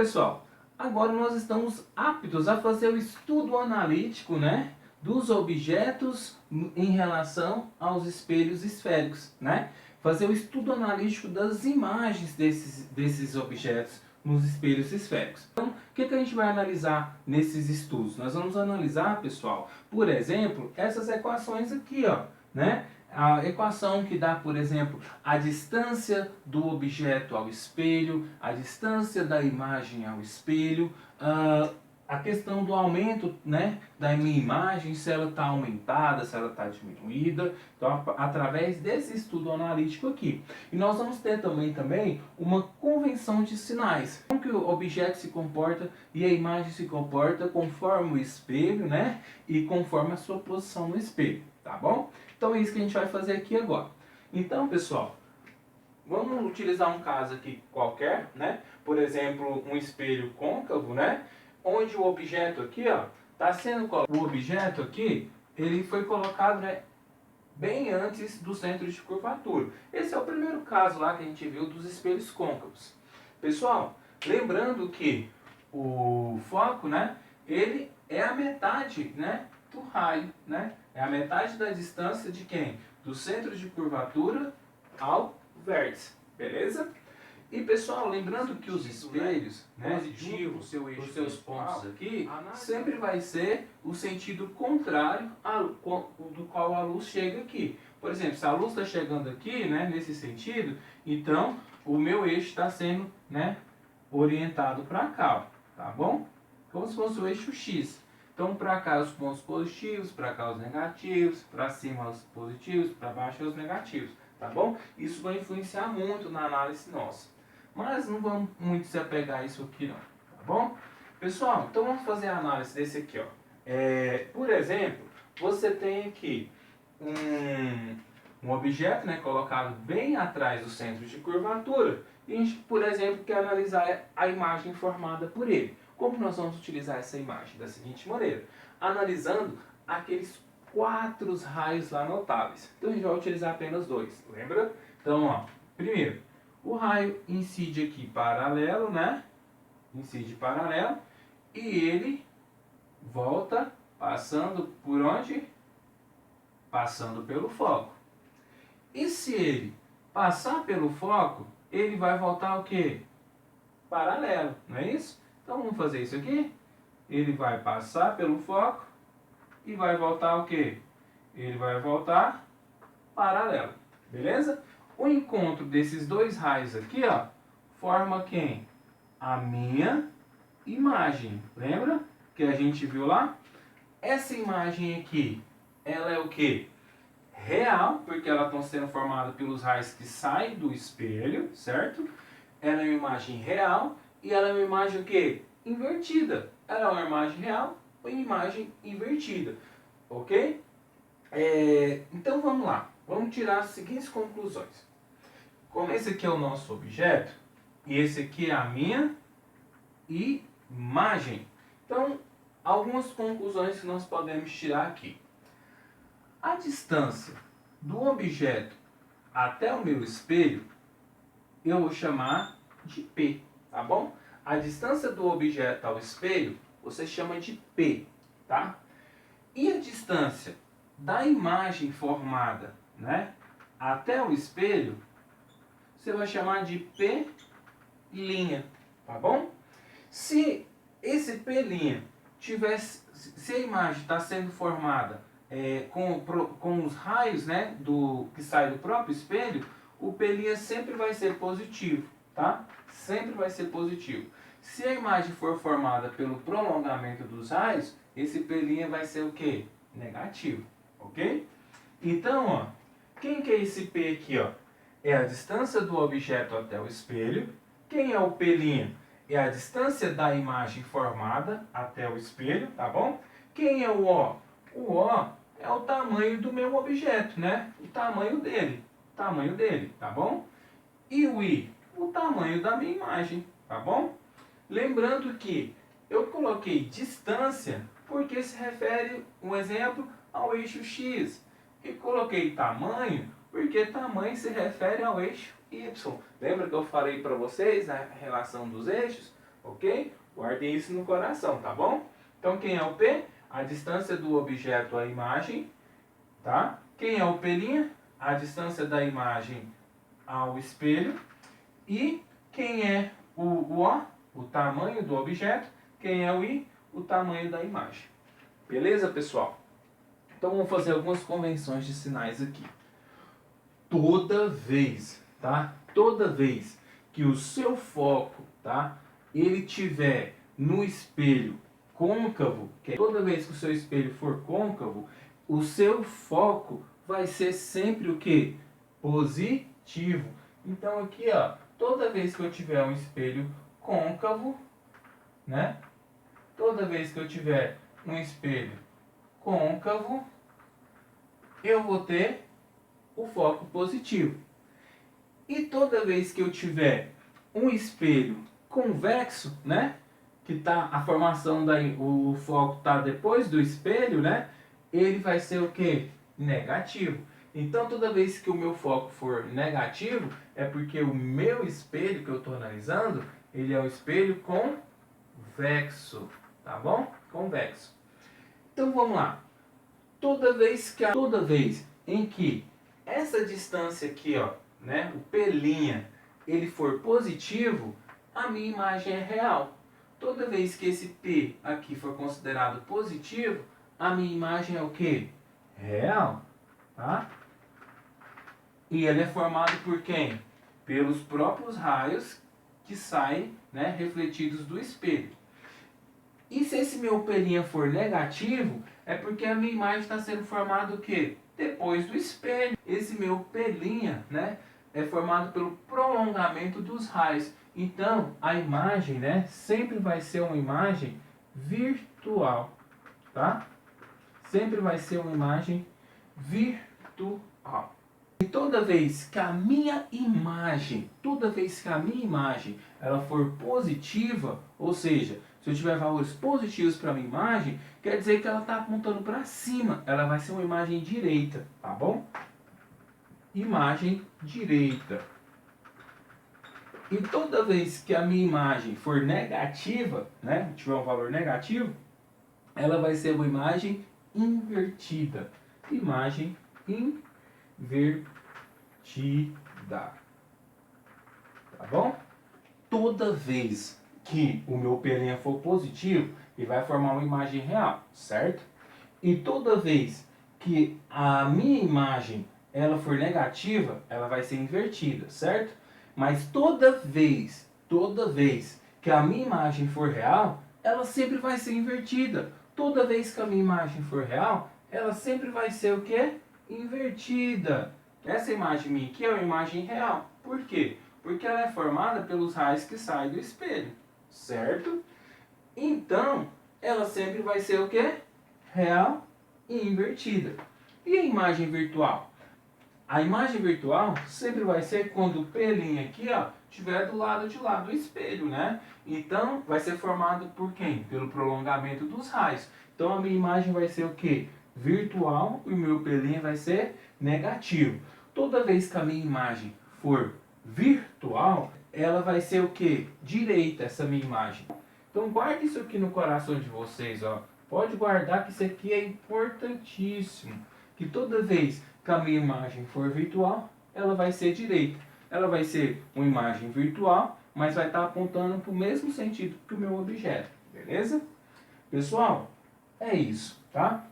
pessoal, agora nós estamos aptos a fazer o estudo analítico, né, dos objetos em relação aos espelhos esféricos, né? Fazer o estudo analítico das imagens desses objetos nos espelhos esféricos. Então, o que a gente vai analisar nesses estudos? Nós vamos analisar, pessoal, por exemplo, essas equações aqui, ó, né? A equação que dá, por exemplo, a distância do objeto ao espelho, a distância da imagem ao espelho, a questão do aumento, né, da minha imagem, se ela está aumentada, se ela está diminuída. Então, através desse estudo analítico aqui. E nós vamos ter também uma convenção de sinais. Como que o objeto se comporta e a imagem se comporta conforme o espelho, né, e conforme a sua posição no espelho, tá bom? Então é isso que a gente vai fazer aqui agora. Então, pessoal, vamos utilizar um caso aqui qualquer, né? Por exemplo, um espelho côncavo, né? Onde o objeto aqui, ó, tá sendo o objeto aqui, ele foi colocado, né, bem antes do centro de curvatura. Esse é o primeiro caso lá que a gente viu dos espelhos côncavos. Pessoal, lembrando que o foco, né, ele é a metade, né, do raio, né? É a metade da distância de quem? Do centro de curvatura ao vértice, beleza? E pessoal, lembrando que os espelhos, né, positivo, os seus pontos aqui, sempre vai ser o sentido contrário do qual a luz chega aqui. Por exemplo, se a luz está chegando aqui, né, nesse sentido, então o meu eixo está sendo, né, orientado para cá, tá bom? Como se fosse o eixo X. Então, para cá os pontos positivos, para cá os negativos, para cima os positivos, para baixo os negativos, tá bom? Isso vai influenciar muito na análise nossa. Mas não vamos muito se apegar a isso aqui não, tá bom? Pessoal, então vamos fazer a análise desse aqui, ó. Por exemplo, você tem aqui um objeto, né, colocado bem atrás do centro de curvatura e a gente, por exemplo, quer analisar a imagem formada por ele. Como nós vamos utilizar essa imagem? Da seguinte maneira, analisando aqueles 4 raios lá notáveis. Então a gente vai utilizar apenas 2, lembra? Então, ó, primeiro, o raio incide aqui paralelo, né? Incide paralelo e ele volta passando por onde? Passando pelo foco. E se ele passar pelo foco, ele vai voltar o quê? Paralelo, não é isso? Então vamos fazer isso aqui. Ele vai passar pelo foco e vai voltar o quê? Ele vai voltar paralelo, beleza? O encontro desses 2 raios aqui, ó, forma quem? A minha imagem. Lembra que a gente viu lá? Essa imagem aqui, ela é o quê? Real, porque ela está sendo formada pelos raios que saem do espelho, certo? Ela é uma imagem real e ela é uma imagem o quê? Invertida. Ela é uma imagem real ou imagem invertida, ok? Então vamos lá, vamos tirar as seguintes conclusões. Como esse aqui é o nosso objeto e esse aqui é a minha imagem. Então, algumas conclusões que nós podemos tirar aqui. A distância do objeto até o meu espelho, eu vou chamar de P, tá bom? A distância do objeto ao espelho, você chama de P, tá? E a distância da imagem formada, né, até o espelho, você vai chamar de P', tá bom? Se esse P' tivesse, se a imagem está sendo formada com os raios, né, que saem do próprio espelho, o P' sempre vai ser positivo, tá? Sempre vai ser positivo. Se a imagem for formada pelo prolongamento dos raios, esse P' vai ser o quê? Negativo, ok? Então, ó, quem que é esse P aqui, ó? É a distância do objeto até o espelho. Quem é o P'? É a distância da imagem formada até o espelho, tá bom? Quem é o O? O O é o tamanho do meu objeto, né? O tamanho dele, tá bom? E o I? O tamanho da minha imagem, tá bom? Lembrando que eu coloquei distância porque se refere, um exemplo, ao eixo X. E coloquei tamanho porque tamanho se refere ao eixo Y. Lembra que eu falei para vocês a relação dos eixos? ok? Guardem isso no coração, tá bom? Então, quem é o P? A distância do objeto à imagem, tá? Quem é o P'? A distância da imagem ao espelho. E quem é o O? O tamanho do objeto. Quem é o I? O tamanho da imagem. Beleza, pessoal? Então, vamos fazer algumas convenções de sinais aqui. Toda vez, tá? Toda vez que o seu foco, tá? Ele tiver no espelho côncavo, que é toda vez que o seu espelho for côncavo, o seu foco vai ser sempre o quê? Positivo. Então aqui, ó, toda vez que eu tiver um espelho côncavo, né? Toda vez que eu tiver um espelho côncavo, eu vou ter o foco positivo. E toda vez que eu tiver um espelho convexo, né, que tá a formação o foco tá depois do espelho, né, ele vai ser o que? Negativo. Então toda vez que o meu foco for negativo, é porque o meu espelho que eu estou analisando, ele é um espelho convexo, tá bom? Convexo. Então vamos lá. Toda vez em que essa distância aqui, ó, né, o P', ele for positivo, a minha imagem é real. Toda vez que esse P aqui for considerado positivo, a minha imagem é o quê? Real, tá? E ele é formado por quem? Pelos próprios raios que saem, né, refletidos do espelho. E se esse meu P' for negativo, é porque a minha imagem está sendo formada o quê? Depois do espelho. Esse meu P', né, é formado pelo prolongamento dos raios. Então, a imagem, né, sempre vai ser uma imagem virtual, tá? Sempre vai ser uma imagem virtual. E toda vez que a minha imagem, ela for positiva, ou seja, se eu tiver valores positivos para a minha imagem, quer dizer que ela está apontando para cima. Ela vai ser uma imagem direita, tá bom? Imagem direita. E toda vez que a minha imagem for negativa, né, tiver um valor negativo, ela vai ser uma imagem invertida. Imagem invertida. Tá bom? Toda vez que o meu P' for positivo, ele vai formar uma imagem real, certo? E toda vez que a minha imagem ela for negativa, ela vai ser invertida, certo? Mas toda vez que a minha imagem for real, ela sempre vai ser invertida. Toda vez que a minha imagem for real, ela sempre vai ser o quê? Invertida. Essa imagem minha aqui é uma imagem real. Por quê? Porque ela é formada pelos raios que saem do espelho, certo? Então, ela sempre vai ser o quê? Real e invertida. E a imagem virtual? A imagem virtual sempre vai ser quando o P' aqui, ó, estiver do lado de lá do espelho, né? Então, vai ser formado por quem? Pelo prolongamento dos raios. Então, a minha imagem vai ser o quê? Virtual e o meu P' vai ser negativo. Toda vez que a minha imagem for virtual, ela vai ser o quê? Direita, essa minha imagem. Então, guarde isso aqui no coração de vocês, ó. Pode guardar que isso aqui é importantíssimo. Que toda vez que a minha imagem for virtual, ela vai ser direita. Ela vai ser uma imagem virtual, mas vai estar apontando para o mesmo sentido que o meu objeto. Beleza? Pessoal, é isso, tá?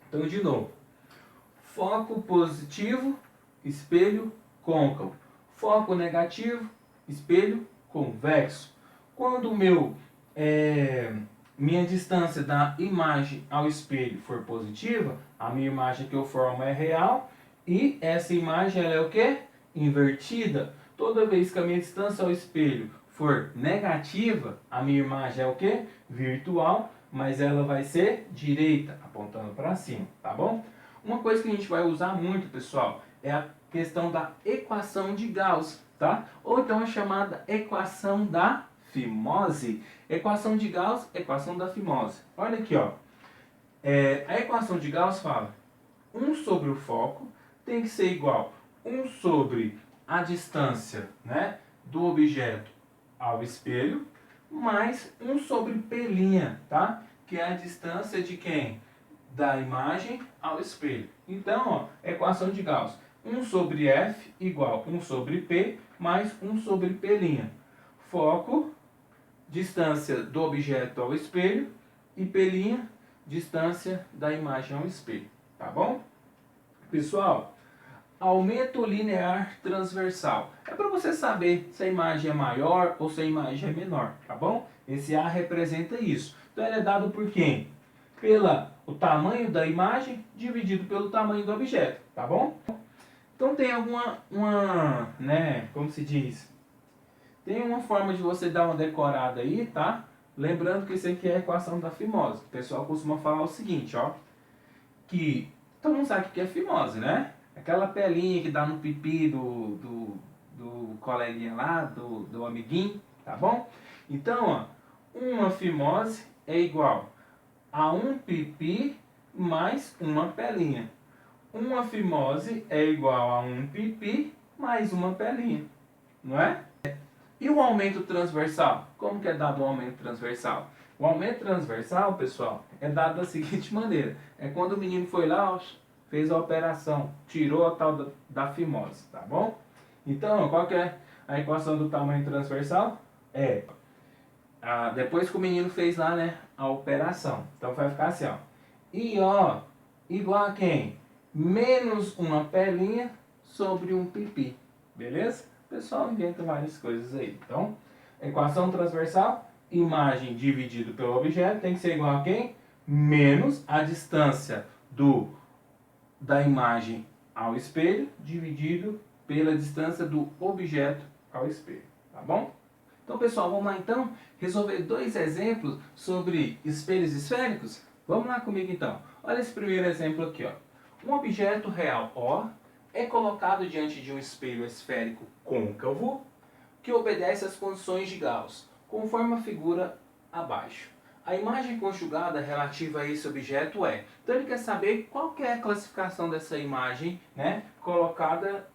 Então, de novo. Foco positivo, espelho côncavo. Foco negativo, espelho convexo. Quando minha distância da imagem ao espelho for positiva, a minha imagem que eu formo é real e essa imagem ela é o quê? Invertida. Toda vez que a minha distância ao espelho for negativa, a minha imagem é o quê? Virtual, mas ela vai ser direita, apontando para cima, tá bom? Uma coisa que a gente vai usar muito, pessoal, é a questão da equação de Gauss, tá? Ou então a chamada equação da fimose. Equação de Gauss, equação da fimose. Olha aqui, ó. A equação de Gauss fala 1 sobre o foco tem que ser igual 1 sobre a distância, né, do objeto ao espelho, mais 1 sobre P', tá? Que é a distância de quem? Da imagem ao espelho. Então, ó, equação de Gauss. 1 sobre F igual 1 sobre P mais 1 sobre P'. Foco, distância do objeto ao espelho, e P', distância da imagem ao espelho. Tá bom? Pessoal, aumento linear transversal. É para você saber se a imagem é maior ou se a imagem é menor, tá bom? Esse A representa isso. Então ele é dado por quem? Pela o tamanho da imagem dividido pelo tamanho do objeto, tá bom? Então tem como se diz? Tem uma forma de você dar uma decorada aí, tá? Lembrando que isso aqui é a equação da fimose. O pessoal costuma falar o seguinte, ó, que todo mundo sabe o que é fimose, né? Aquela pelinha que dá no pipi do coleguinha lá, do amiguinho, tá bom? Então, ó, uma fimose é igual a um pipi mais uma pelinha. Uma fimose é igual a um pipi mais uma pelinha, não é? E o aumento transversal? Como que é dado o aumento transversal? O aumento transversal, pessoal, é dado da seguinte maneira. É quando o menino foi lá, ó, fez a operação, tirou a tal da fimose, tá bom? Então, qual que é a equação do tamanho transversal? Depois que o menino fez lá, né, a operação. Então vai ficar assim, ó. I, ó, igual a quem? Menos uma pelinha sobre um pipi. Beleza? O pessoal inventa várias coisas aí. Então, equação transversal, imagem dividido pelo objeto, tem que ser igual a quem? Menos a distância da imagem ao espelho, dividido pela distância do objeto ao espelho. Tá bom? Então, pessoal, vamos lá então resolver 2 exemplos sobre espelhos esféricos? Vamos lá comigo então. Olha esse primeiro exemplo aqui, ó. Um objeto real O é colocado diante de um espelho esférico côncavo que obedece às condições de Gauss, conforme a figura abaixo. A imagem conjugada relativa a esse objeto é. Então ele quer saber qual que é a classificação dessa imagem, né, colocada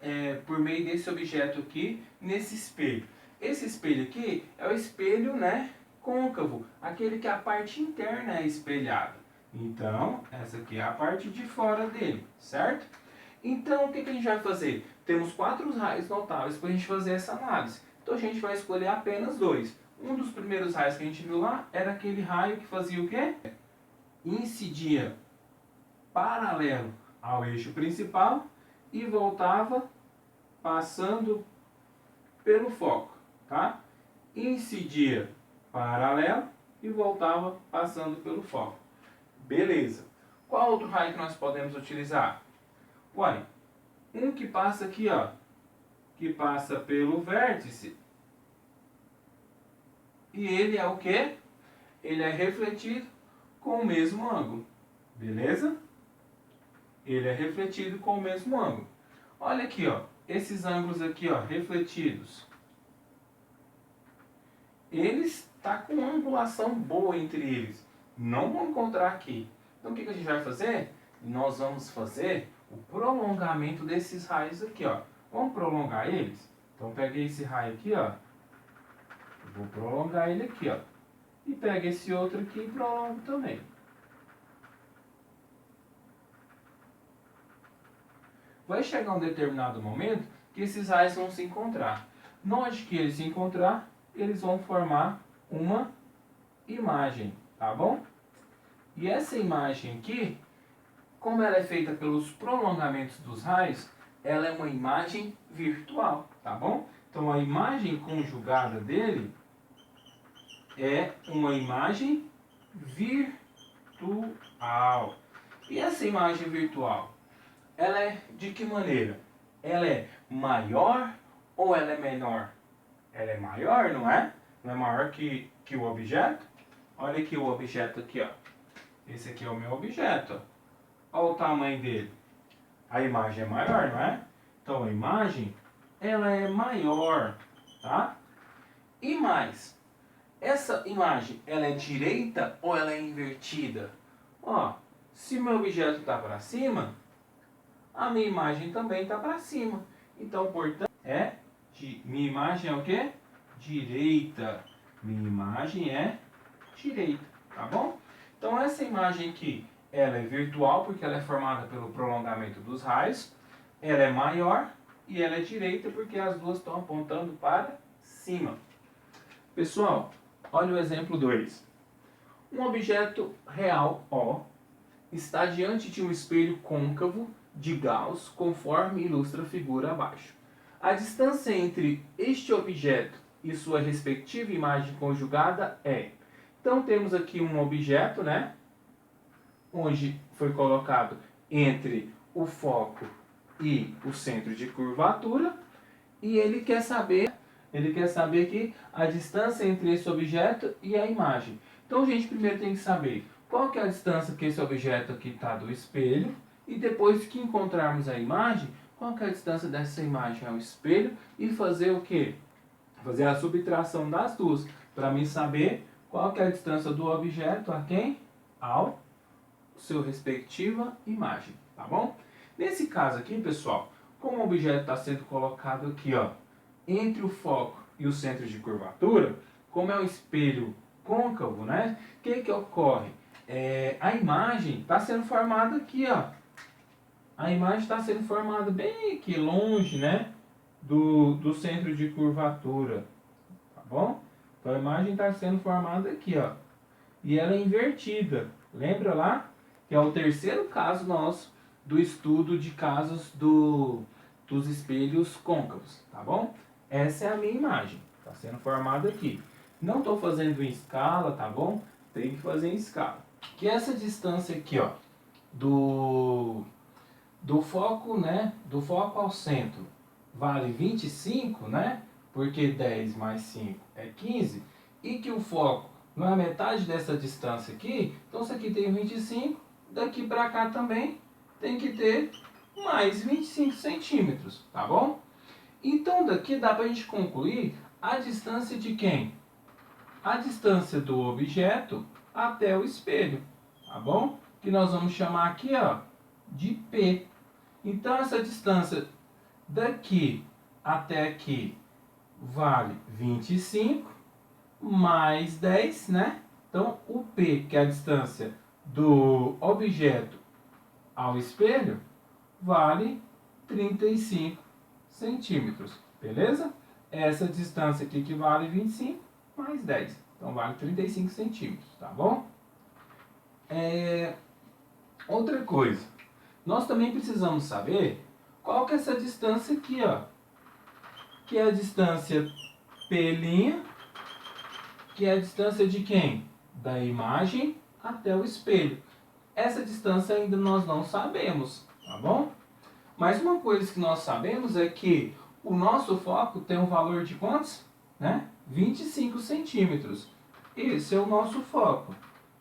por meio desse objeto aqui nesse espelho. Esse espelho aqui é o espelho, né, côncavo, aquele que a parte interna é espelhada. Então, essa aqui é a parte de fora dele, certo? Então, o que a gente vai fazer? Temos 4 raios notáveis para a gente fazer essa análise. Então, a gente vai escolher apenas 2. Um dos primeiros raios que a gente viu lá era aquele raio que fazia o quê? Incidia paralelo ao eixo principal e voltava passando pelo foco, tá? Incidia paralelo e voltava passando pelo foco. Beleza. Qual outro raio que nós podemos utilizar? Uai, um que passa aqui, ó, que passa pelo vértice. E ele é o quê? Ele é refletido com o mesmo ângulo. Beleza? Ele é refletido com o mesmo ângulo. Olha aqui, ó, esses ângulos aqui, ó, refletidos. Eles tá com uma angulação boa entre eles. Não vão encontrar aqui. Então o que a gente vai fazer? Nós vamos fazer o prolongamento desses raios aqui, ó. Vamos prolongar eles? Então peguei esse raio aqui, ó. Vou prolongar ele aqui, ó. E pego esse outro aqui e prolongo também. Vai chegar um determinado momento que esses raios vão se encontrar. Note que eles se encontrar, eles vão formar uma imagem, tá bom? E essa imagem aqui, como ela é feita pelos prolongamentos dos raios, ela é uma imagem virtual, tá bom? Então a imagem conjugada dele é uma imagem virtual. E essa imagem virtual, ela é de que maneira? Ela é maior ou ela é menor? Ela é maior, não é? Não é maior que o objeto? Olha aqui o objeto aqui, ó. Esse aqui é o meu objeto, ó. Olha o tamanho dele. A imagem é maior, não é? Então a imagem, ela é maior, tá? E mais, essa imagem, ela é direita ou ela é invertida? Ó, se meu objeto está para cima, a minha imagem também está para cima. Então, portanto, minha imagem é o quê? Direita. Minha imagem é direita, tá bom? Então essa imagem aqui, ela é virtual porque ela é formada pelo prolongamento dos raios. Ela é maior e ela é direita porque as duas estão apontando para cima. Pessoal, olha o exemplo 2. Um objeto real, O, está diante de um espelho côncavo de Gauss, conforme ilustra a figura abaixo. A distância entre este objeto e sua respectiva imagem conjugada é... Então temos aqui um objeto, né? Onde foi colocado entre o foco e o centro de curvatura. E ele quer saber aqui a distância entre esse objeto e a imagem. Então a gente primeiro tem que saber qual que é a distância que esse objeto aqui está do espelho. E depois que encontrarmos a imagem, qual que é a distância dessa imagem ao espelho. E fazer o quê? Fazer a subtração das duas. Para mim saber qual que é a distância do objeto a quem? Ao seu respectiva imagem. Tá bom? Nesse caso aqui, pessoal, como o objeto está sendo colocado aqui, ó, entre o foco e o centro de curvatura, como é um espelho côncavo, né? O que ocorre? A imagem está sendo formada aqui, ó. A imagem está sendo formada bem aqui, longe, né? Do centro de curvatura, tá bom? Então a imagem está sendo formada aqui, ó. E ela é invertida. Lembra lá? Que é o terceiro caso nosso do estudo de casos dos espelhos côncavos, tá bom? Essa é a minha imagem, está sendo formada aqui. Não estou fazendo em escala, tá bom? Tem que fazer em escala. Que essa distância aqui, ó, do foco, né? Do foco ao centro vale 25, né? Porque 10 mais 5 é 15. E que o foco não é metade dessa distância aqui. Então isso aqui tem 25. Daqui para cá também tem que ter mais 25 centímetros, tá bom? Então daqui dá para a gente concluir a distância de quem? A distância do objeto até o espelho, tá bom? Que nós vamos chamar aqui, ó, de P. Então essa distância daqui até aqui vale 25 mais 10, né? Então o P, que é a distância do objeto ao espelho, vale 35 centímetros, beleza? Essa distância aqui que vale 25 mais 10, então vale 35 centímetros, tá bom? Outra coisa, nós também precisamos saber qual que é essa distância aqui, ó, que é a distância P', que é a distância de quem? Da imagem até o espelho. Essa distância ainda nós não sabemos, tá bom? Mas uma coisa que nós sabemos é que o nosso foco tem um valor de quantos? Né? 25 centímetros. Esse é o nosso foco.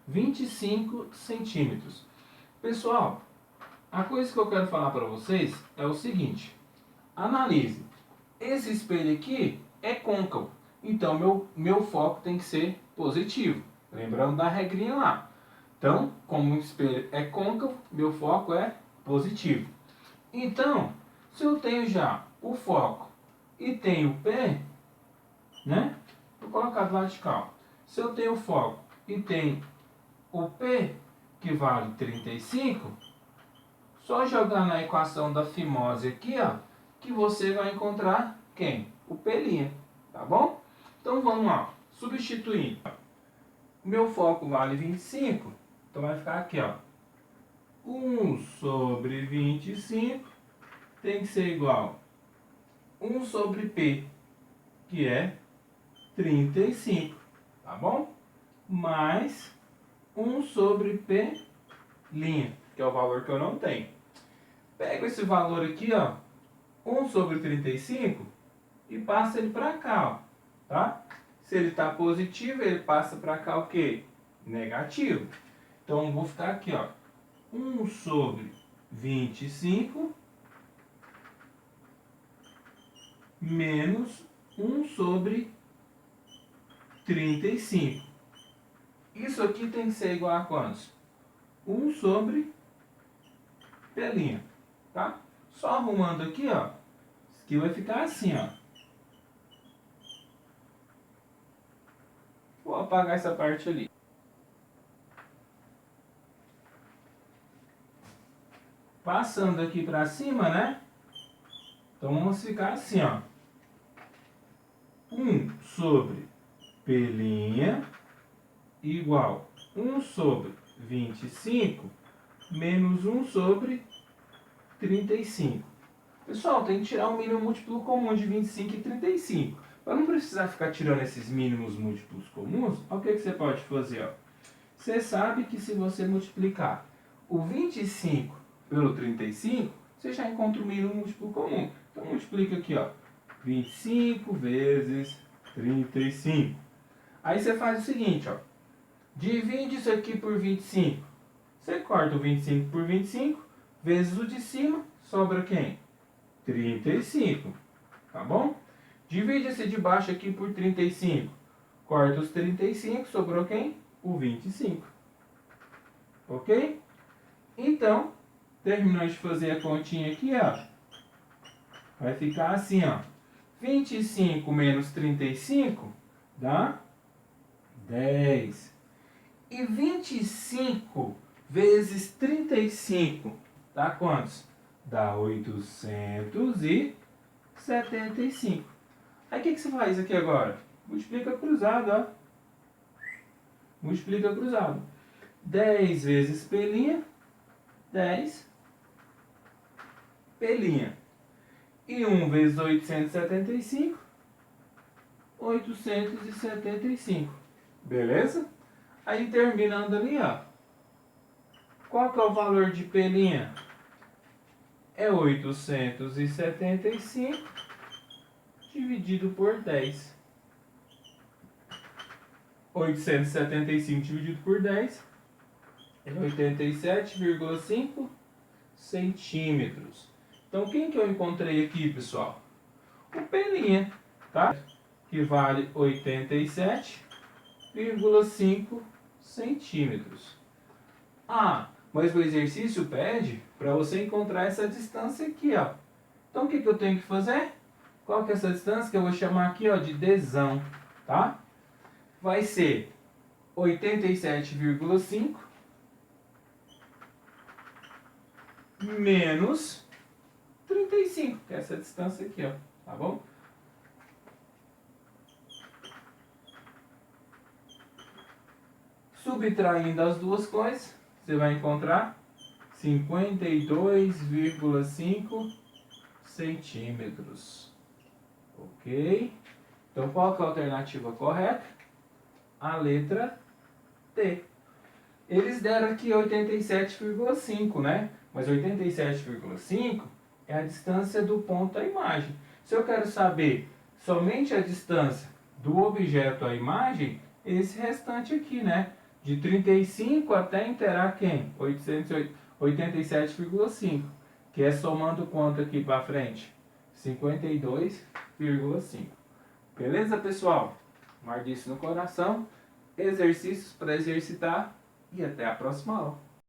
25 centímetros. Pessoal, a coisa que eu quero falar para vocês é o seguinte. Analise. Esse espelho aqui é côncavo. Então, meu foco tem que ser positivo. Lembrando da regrinha lá. Então, como o espelho é côncavo, meu foco é positivo. Então, se eu tenho já o foco e tenho o pé, né? Vou colocar do lado de cá. Se eu tenho o foco e tenho o P, que vale 35, só jogar na equação da fimose aqui, ó, que você vai encontrar quem? O P', tá bom? Então vamos lá, substituindo. O meu foco vale 25, então vai ficar aqui, ó. 1 sobre 25 tem que ser igual 1 sobre P, que é 35, tá bom? Mais 1 sobre P', que é o valor que eu não tenho. Pego esse valor aqui, ó, 1 sobre 35, e passa ele para cá, ó, tá? Se ele está positivo, ele passa para cá o quê? Negativo. Então, eu vou ficar aqui, ó, 1 sobre 25 menos 1 sobre 35. Isso aqui tem que ser igual a quantos? 1 sobre P', tá? Só arrumando aqui, ó, isso aqui vai ficar assim, ó. Vou apagar essa parte ali. Passando aqui para cima, né? Então vamos ficar assim, ó. 1 sobre P' igual 1 sobre 25 menos 1 sobre 35. Pessoal, tem que tirar o mínimo múltiplo comum de 25 e 35. Para não precisar ficar tirando esses mínimos múltiplos comuns, olha o que você pode fazer. Ó. Você sabe que se você multiplicar o 25 pelo 35, você já encontra o mínimo múltiplo comum. Então multiplica aqui, ó, 25 vezes 35. Aí você faz o seguinte, ó, divide isso aqui por 25. Você corta o 25 por 25, vezes o de cima, sobra quem? 35, tá bom? Divide esse de baixo aqui por 35. Corta os 35, sobrou quem? O 25. Ok? Então, terminou de fazer a continha aqui, ó. Vai ficar assim, ó. 25 menos 35 dá 10. E 25 vezes 35 dá quantos? Dá 875. Aí o que você faz aqui agora? Multiplica cruzado, ó. Multiplica cruzado. 10 vezes P', 10 P'. E 1 vezes 875, 875. Beleza? Aí terminando ali, ó. Qual que é o valor de P'? É 875 dividido por 10. 875 dividido por 10 é 87,5 centímetros. Então, quem que eu encontrei aqui, pessoal? O P', tá? Que vale 87,5 centímetros. Ah, mas o exercício pede para você encontrar essa distância aqui, ó. Então, o que eu tenho que fazer? Qual que é essa distância que eu vou chamar aqui, ó, de Dzão, tá? Vai ser 87,5 menos 35, que é essa distância aqui, ó, tá bom? Subtraindo as duas coisas, você vai encontrar 52,5 centímetros. Ok? Então, qual que é a alternativa correta? A letra T. Eles deram aqui 87,5, né? Mas 87,5 é a distância do ponto à imagem. Se eu quero saber somente a distância do objeto à imagem, esse restante aqui, né? De 35 até interar quem? 87,5. Que é somando quanto aqui para frente? 52,5. Beleza, pessoal? Guarde isso no coração. Exercícios para exercitar e até a próxima aula.